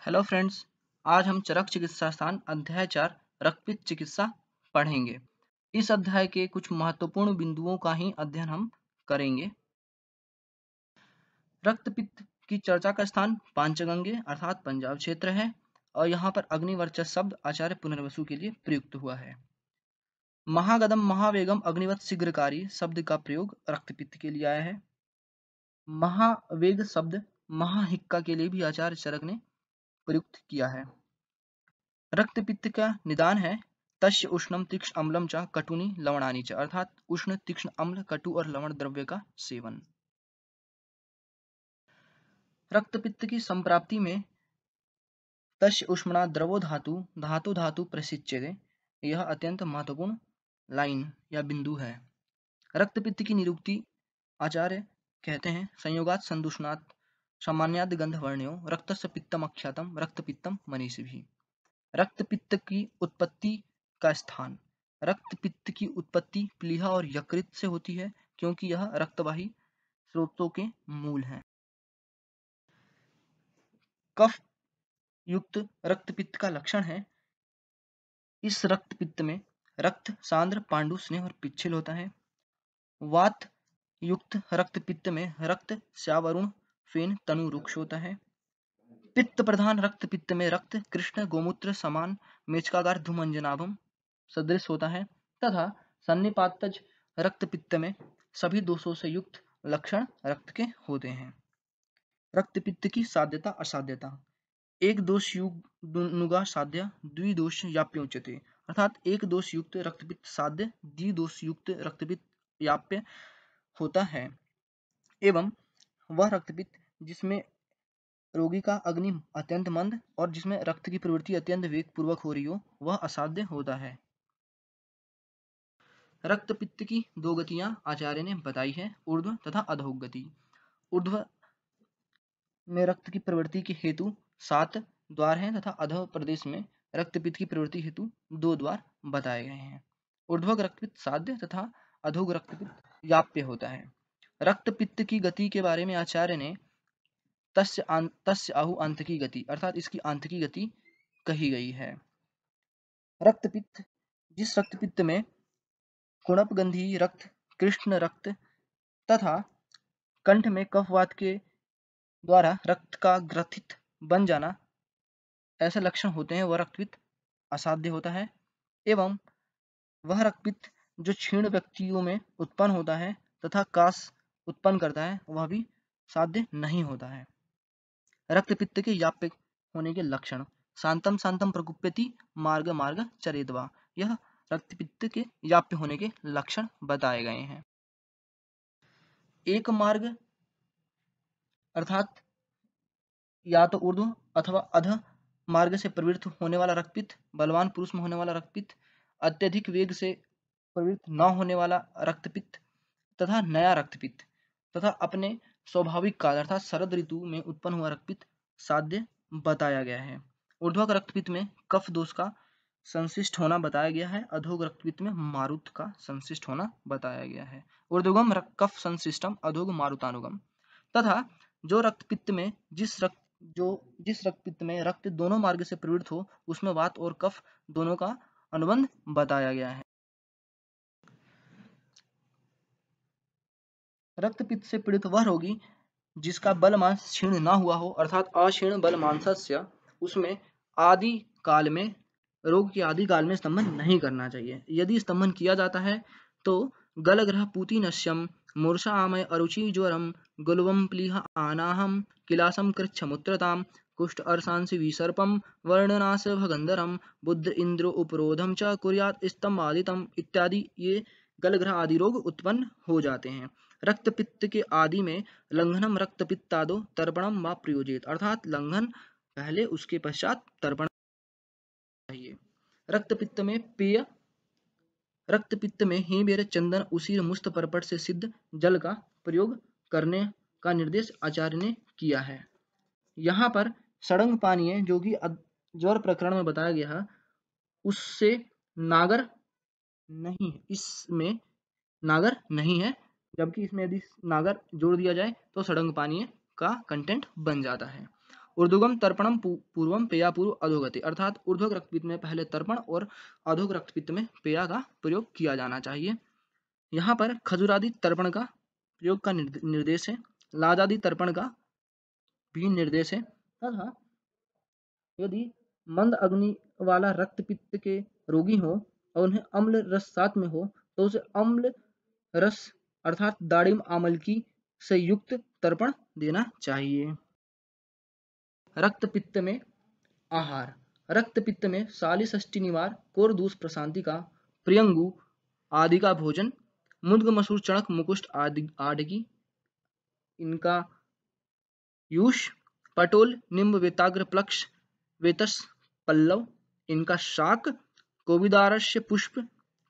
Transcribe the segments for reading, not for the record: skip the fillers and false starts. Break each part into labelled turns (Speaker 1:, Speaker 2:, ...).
Speaker 1: Hello friends, आज हम चरक चिकित्सा स्थान अध्याय 4 रक्तपित्त चिकित्सा पढ़ेंगे। इस अध्याय के कुछ महत्वपूर्ण बिंदुओं का ही अध्ययन हम करेंगे। रक्तपित्त की चर्चा का स्थान पांचगंगे अर्थात पंजाब क्षेत्र है और यहाँ पर अग्निवर्चस शब्द आचार्य पुनर्वसु के लिए प्रयुक्त हुआ है। महागदम महावेगम अग्निवत शीघ्रकारी शब्द का प्रयोग रक्तपित्त के लिए आया है। महावेग शब्द महाहिक्का के लिए भी आचार्य चरक ने प्रयुक्त किया है। रक्तपित्त का निदान है तस्य उष्णम तीक्ष्ण अम्लम च कटुनि लवणानि च अर्थात उष्ण तीक्ष्ण अम्ल कटु और लवण द्रव्य का सेवन। रक्तपित्त की संप्राप्ति में तस्य उष्मणा द्रवो धातु धातु धातु प्रसिच्यते, यह अत्यंत महत्वपूर्ण लाइन या बिंदु है। रक्तपित्त की निरुक्ति आचार्य कहते हैं संयोगात संदूषणात् सामान्याद गंधवर्ण्यो रक्तस्य पित्तम अख्यातम रक्तपित्तम मनीषिभिः। रक्तपित्त की उत्पत्ति का स्थान। रक्तपित्त की उत्पत्ति प्लीहा और यकृत से होती है क्योंकि यह रक्तवाही स्रोतों के मूल हैं। कफ युक्त रक्तपित्त का लक्षण है इस रक्तपित्त में रक्त सांद्र पांडु स्नेह और पिच्छिल होता है। वात युक्त रक्तपित्त में रक्त श्यावरुण फेन तनु रुक्ष होता है। पित्त प्रधान रक्तपित्त में रक्त कृष्ण गोमूत्र समान मेचकाकार धूमंजनाभम सदृश होता है तथा सन्निपातज रक्तपित्त में सभी दोषों से युक्त लक्षण रक्त के होते हैं। रक्तपित्त की साध्यता असाध्यता। एक दोष युगा साध्य द्विदोष याप्योच्यते अर्थात एक दोष युक्त रक्तपित्त साध्य द्विदोष युक्त रक्तपित्त याप्य होता है एवं वह रक्तपित्त जिसमें रोगी का अग्नि अत्यंत मंद और जिसमें रक्त की प्रवृत्ति अत्यंत वेग पूर्वक हो रही हो वह असाध्य होता है। रक्तपित्त की दो गतियां आचार्य ने बताई है, ऊर्ध्व तथा अधोग गति। ऊर्ध्व में रक्त की प्रवृत्ति के हेतु 7 द्वार हैं तथा अधो प्रदेश में रक्तपित्त की प्रवृत्ति हेतु 2 द्वार बताए गए हैं। ऊर्ध्वक रक्तपित्त साध्य तथा अधोग रक्तपित्त याप्य होता है। रक्तपित्त की गति के बारे में आचार्य ने तस्य आहु आंतकी गति अर्थात इसकी आंतकी गति कही गई है। रक्तपित्त जिस रक्तपित्त में कुणपगंधी रक्त कृष्ण रक्त तथा कंठ में कफवात के द्वारा रक्त का ग्रथित बन जाना ऐसे लक्षण होते हैं वह रक्तपित्त असाध्य होता है एवं वह रक्तपित्त जो क्षीण व्यक्तियों में उत्पन्न होता है तथा कास उत्पन्न करता है वह भी साध्य नहीं होता है। रक्तपित्त के याप्य होने के लक्षण। शांतम शांतम प्रकुप्यति मार्ग मार्ग चरेदवा, यह रक्तपित्त के याप्य होने के लक्षण बताए गए हैं। एक मार्ग अर्थात या तो ऊर्ध्व अथवा अध मार्ग से प्रवृत्त होने वाला रक्तपित्त, बलवान पुरुष में होने वाला रक्तपित्त, अत्यधिक वेग से प्रवृत्त न होने वाला रक्तपित्त तथा नया रक्तपित्त तथा अपने स्वाभाविक काल अर्थात शरद ऋतु में उत्पन्न हुआ रक्तपित्त साध्य बताया गया है। ऊर्ध्वक रक्तपित्त में कफ दोष का संशिष्ट होना बताया गया है, अधोग रक्तपित्त में मारुत का संशिष्ट होना बताया गया है। ऊर्ध्वगम कफ संशिष्टम अधोग मारुतानुगम तथा जो रक्तपित्त में जिस रक्तपित्त में रक्त दोनों मार्ग से प्रवृत्त हो उसमें वात और कफ दोनों का अनुबंध बताया गया है। रक्तपित्त से पीड़ित वह रोगी जिसका बल मांस क्षीण न हुआ हो अर्थात अक्षीण बल मांसस्य, उसमें आदि काल में रोग के आदि काल में स्तंभन नहीं करना चाहिए। यदि स्तंभन किया जाता है तो गलग्रह पूतिनश्यम मूर्छा आमय अरुचि ज्वरम गुलवम प्लीह आनाहम किलासम कृच्छमुत्रताम कुष्ठ अर्शांसि विसर्पम वर्णनाश भगंधरम बुद्ध इंद्र उपरोधम च कुर्यात स्तंभादितम इत्यादि ये गलग्रह आदि रोग उत्पन्न हो जाते हैं। रक्तपित्त के आदि में लंघनम रक्तपित्तादो तर्पणम व प्रयोजित अर्थात लंघन पहले उसके पश्चात तर्पण चाहिए। रक्तपित्त में पेय। रक्तपित्त में हीबेर चंदन उसीर मुस्त परपट से सिद्ध जल का प्रयोग करने का निर्देश आचार्य ने किया है। यहाँ पर सड़ंग पानीय जो कि ज्वर प्रकरण में बताया गया है उससे नागर नहीं, इसमें नागर नहीं है, जबकि इसमें यदि नागर जोड़ दिया जाए तो सड़ंग पानीय का कंटेंट बन जाता है। ऊर्ध्वगम तर्पणम पूर्वम पेया पूर्व अधोगति, अर्थात ऊर्ध्व रक्तपित्त में पहले तर्पण और अधोग रक्तपित्त में पेया का प्रयोग किया जाना चाहिए। यहाँ पर खजूरादि तर्पण का प्रयोग का निर्देश है, लाजादि तर्पण का भी निर्देश है तथा यदि मंद अग्नि वाला रक्तपित्त के रोगी हो और उन्हें अम्ल रस साथ में हो तो उसे अम्ल रस अर्थात दाड़िम आमलकी से युक्त तर्पण देना चाहिए। रक्तपित्त में आहार। रक्तपित्त में सालिषष्टि निवार, कोरदूस प्रशांति का, प्रियंगु आदि का भोजन, मुद्ग मसूर चणक मुकुष्ट आदि आडगी इनका यूष, पटोल निम्ब वेताग्र प्लक्ष वेतस पल्लव इनका शाक, कोविदारस्य पुष्प,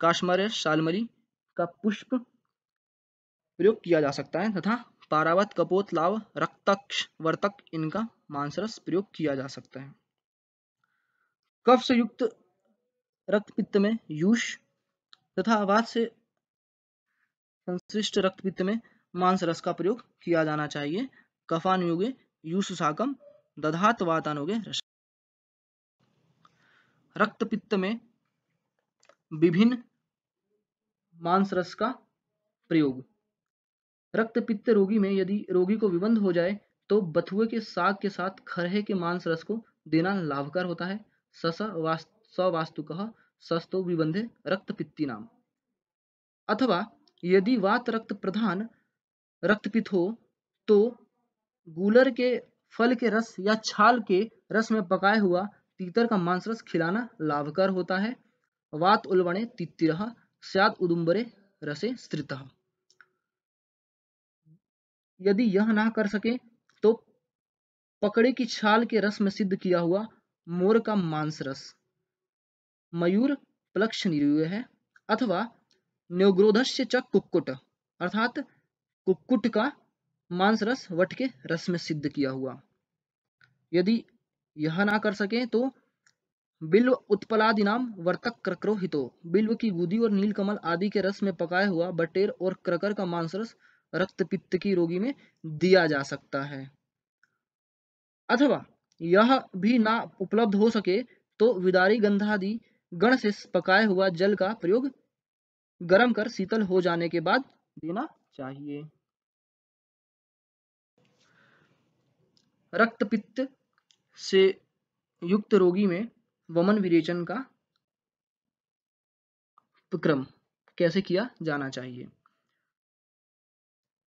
Speaker 1: काश्मर शालमली का पुष्प प्रयोग किया जा सकता है तथा पारावत कपोत लाव रक्तक्ष वर्तक इनका मांसरस प्रयोग किया जा सकता है। कफ से युक्त रक्तपित्त में यूष तथा वात से संश्लिष्ट रक्तपित्त में मांसरस का प्रयोग किया जाना चाहिए। कफानुयोगे यूष शाकम दधात वातानुयोगे रस। रक्तपित्त में विभिन्न मांसरस का प्रयोग। रक्तपित्त रोगी में यदि रोगी को विबंध हो जाए तो बथुए के साग के साथ खरहे के मांसरस को देना लाभकर होता है। सवास्तुकः सस्तो विबंधे रक्तपित्ती नाम। अथवा यदि वात रक्त प्रधान रक्तपित्त हो तो गूलर के फल के रस या छाल के रस में पकाया हुआ तीतर का मांसरस खिलाना लाभकर होता है। वात उल्बणे तित्तिरः स्याद उदुम्बरे रसे स्त्रितः। यदि यह ना कर सके तो पकड़े की छाल के रस में सिद्ध किया हुआ मोर का मांसरस मयूर प्लक्ष निरूय है, अथवा न्योग्रोधस्य च कुक्कुट अर्थात कुक्कुट का मांसरस वट के रस में सिद्ध किया हुआ। यदि यह ना कर सके तो बिल्व उत्पलादि नाम वर्तक क्रकरो हितो, बिल्व की गुदी और नीलकमल आदि के रस में पकाया हुआ बटेर और क्रकर का मांसरस रक्तपित्त की रोगी में दिया जा सकता है। अथवा यह भी ना उपलब्ध हो सके तो विदारी गंधादि गण से पकाया हुआ जल का प्रयोग गर्म कर शीतल हो जाने के बाद देना चाहिए। रक्तपित्त से युक्त रोगी में वमन विरेचन का क्रम कैसे किया जाना चाहिए।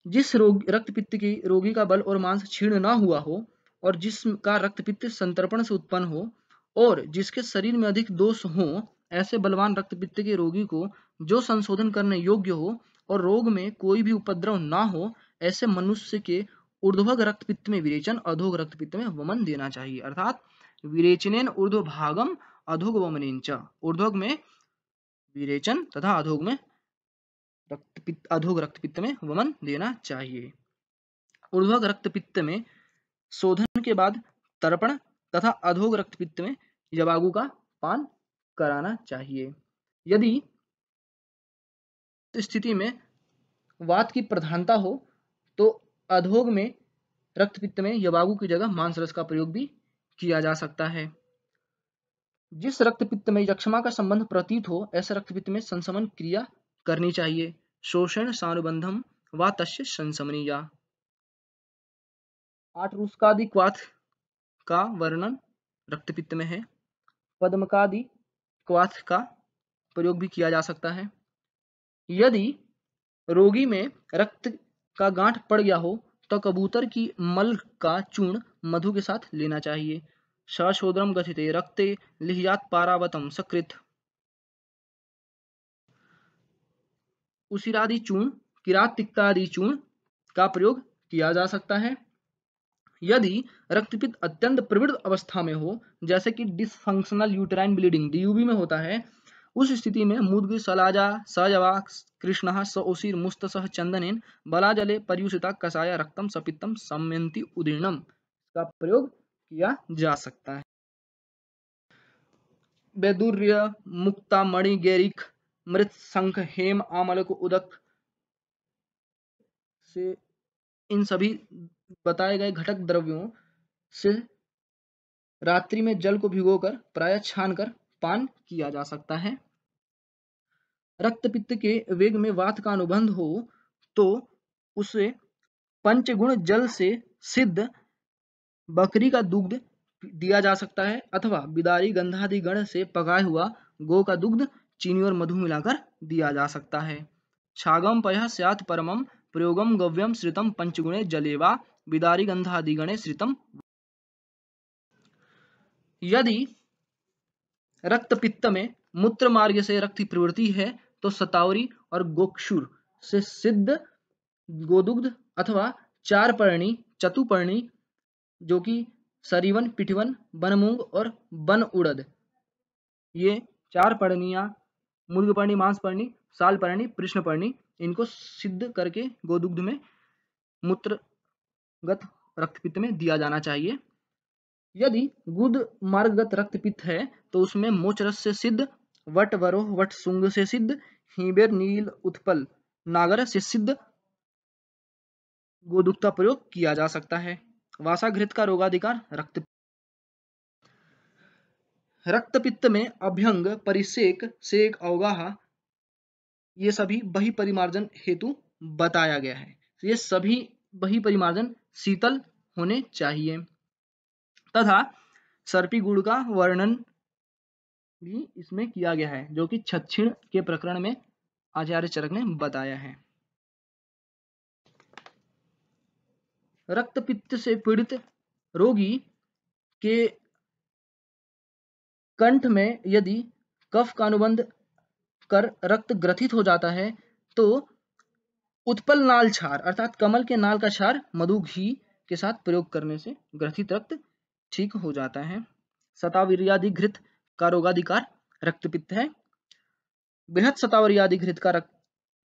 Speaker 1: जिस रक्तपित्त की रोगी का बल और मांस क्षीण ना हुआ हो और जिसका रक्तपित्त संतर्पण से उत्पन्न हो और जिसके शरीर में अधिक दोष हो, ऐसे बलवान रक्तपित्त के रोगी को जो संशोधन करने योग्य हो और रोग में कोई भी उपद्रव ना हो, ऐसे मनुष्य के ऊर्ध्वग रक्तपित्त में विरेचन, अधोग रक्तपित्त में वमन देना चाहिए। अर्थात विरेचनेन ऊर्ध्व भागम अधोग वमनेन च, ऊर्ध्वग में विरेचन तथा अधोग में अधोग रक्तपित्त में वमन देना चाहिए। ऊर्ध्वग रक्तपित्त में शोधन के बाद तर्पण तथा अधोग रक्तपित्त में यवागु का पान कराना चाहिए। यदि स्थिति में वात की प्रधानता हो तो अधोग में रक्तपित्त में यवागु की जगह मांसरस का प्रयोग भी किया जा सकता है। जिस रक्तपित्त में यक्षमा का संबंध प्रतीत हो, ऐसे रक्तपित्त में संशमन क्रिया करनी चाहिए। शोषण सानुबंधम वा तस्य संशमनीया। आठरूस्कादि क्वाथ का वर्णन रक्तपित्त में है। पद्मकादि क्वाथ का प्रयोग भी किया जा सकता है। यदि रोगी में रक्त का गांठ पड़ गया हो तो कबूतर की मल का चूर्ण मधु के साथ लेना चाहिए। सशोदरम गथिते रक्ते लिह्यात पारावतम सकृत। उसिरादि चूर्ण, किरात तिक्तादि चूर्ण का प्रयोग किया जा सकता है। यदि रक्तपित्त अत्यंत प्रवृद्ध अवस्था में हो, जैसे कि डिसफंक्शनल यूटेराइन ब्लीडिंग DUB में होता है, उस स्थिति में मुद्ग सलाजा सजवा कृष्णः स उसिर मुस्तसह चंदनेन बलाजले पर्युषिता कषाय रक्तम सपित्तम सम्यन्ति उदीर्णम का प्रयोग किया जा सकता है। वैदुर्य मुक्ता मणि गैरिक मृत शंख हेम आमलक उदक से इन सभी बताए गए घटक द्रव्यों से रात्रि में जल को भिगोकर प्रायः छानकर पान किया जा सकता है। रक्तपित्त के वेग में वात का अनुबंध हो तो उसे पंचगुण जल से सिद्ध बकरी का दुग्ध दिया जा सकता है अथवा बिदारी गंधादि गण से पकाया हुआ गौ का दुग्ध चीनी और मधु मिलाकर दिया जा सकता है। छागम पयः स्यात् परमं प्रयोगम गव्यम श्रितम पंचगुणे जलेवा बिदारी गंधादि गणे श्रितम। यदि रक्तपित्त में मूत्र मार्ग से रक्त की प्रवृत्ति है तो शतावरी और गोक्षुर से सिद्ध गोदुग्ध अथवा चार पर्णी चतुपर्णी जो कि सरीवन पिठवन बनमूंग और बन उड़द, ये चार पर्णियां मुर्गपर्णी मांसपर्णी सालपर्णी कृष्णपर्णी, इनको सिद्ध करके गोदुग्ध में मूत्रगत रक्तपित्त में दिया जाना चाहिए। यदि गुद मार्गगत रक्तपित्त है तो उसमें मोचरस से सिद्ध वट वरोह वट सुंग से सिद्ध हीबेर नील उत्पल नागर से सिद्ध गोदुग्ध का प्रयोग किया जा सकता है। वासाघृत का रोगाधिकार रक्तपित्त में अभ्यंग परिसेक सेक अवगाह ये सभी बही परिमार्जन हेतु बताया गया है। ये सभी बही परिमार्जन शीतल होने चाहिए तथा सर्पी गुड़ का वर्णन भी इसमें किया गया है जो कि छच्छिण के प्रकरण में आचार्य चरक ने बताया है। रक्तपित्त से पीड़ित रोगी के कंठ में यदि कफ का अनुबंध कर रक्त ग्रथित हो जाता है तो उत्पल नाल क्षार अर्थात कमल के नाल का क्षार मधु घी के साथ प्रयोग करने से ग्रथित रक्त ठीक हो जाता है। शतावर्याधिघृत का रोगाधिकार रक्तपित्त है। बृहत शतावर्याधिघृत का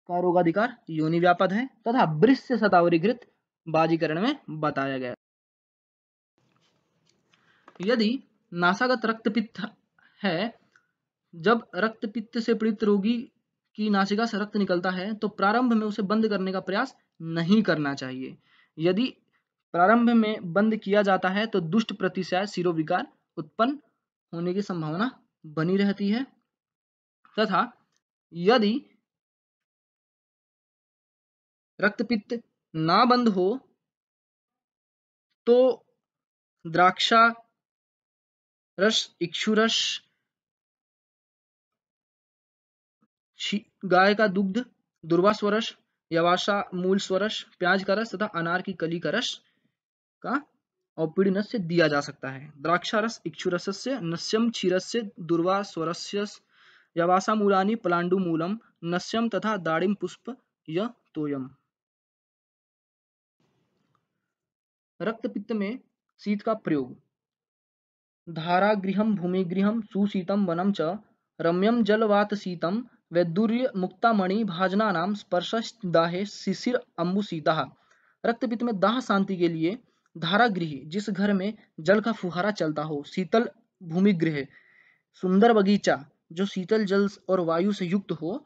Speaker 1: रोगाधिकार योनि व्यापद है तथा वृष्य शतावर्याधिघृत बाजीकरण में बताया गया। यदि नासागत रक्तपित्त है, जब रक्तपित्त से पीड़ित रोगी की नासिका से रक्त निकलता है तो प्रारंभ में उसे बंद करने का प्रयास नहीं करना चाहिए। यदि प्रारंभ में बंद किया जाता है तो दुष्ट प्रतिशय शिरोविकार उत्पन्न होने की संभावना बनी रहती है तथा यदि रक्तपित्त ना बंद हो तो द्राक्षा रस इक्षुरस गाय का दुग्ध दुर्वा स्वरस यवासा मूल स्वरस प्याज का रस तथा अनार की कली का रस का औपीड़नस से दिया जा सकता है। द्राक्षारस इक्षुरसस्य नस्यम क्षीरस्य दुर्वा स्वरस्य यवासा मूलानि पलांडु मूलम नस्यम तथा दाड़िम पुष्प य तोयम। रक्तपित्त में शीत का प्रयोग धारागृहम भूमिगृहम सुशीतम वनम च रम्यम जलवात शीतम वैदुर्य मुक्तामणि भाजनानाम स्पर्श दाहे शिशिर अम्बुशीता। रक्तपित्त में दाह शांति के लिए धारागृह जिस घर में जल का फुहारा चलता हो, शीतल भूमिगृह सुंदर बगीचा जो शीतल जल और वायु से युक्त हो,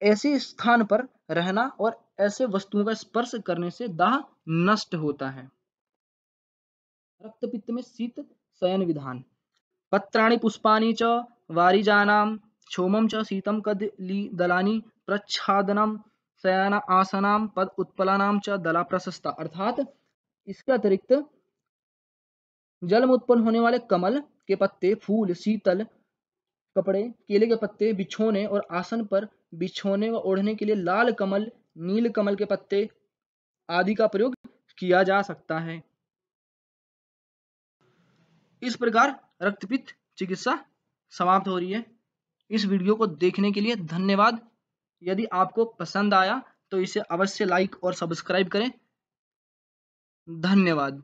Speaker 1: ऐसे स्थान पर रहना और ऐसे वस्तुओं का स्पर्श करने से दाह नष्ट होता है। रक्तपित्त में शीत शयन विधान पत्राणि पुष्पाणि च वारिजानां क्षोमं च शीतं कदलीदलानि प्रच्छादनं शयन आसनां पद उत्पलानां च दला प्रशस्ता। अर्थात इसके अतिरिक्त जल में उत्पन्न होने वाले कमल के पत्ते, फूल, शीतल कपड़े, केले के पत्ते बिछोने और आसन पर बिछोने व ओढ़ने के लिए लाल कमल, नील कमल के पत्ते आदि का प्रयोग किया जा सकता है। इस प्रकार रक्तपित्त चिकित्सा समाप्त हो रही है। इस वीडियो को देखने के लिए धन्यवाद। यदि आपको पसंद आया तो इसे अवश्य लाइक और सब्सक्राइब करें। धन्यवाद।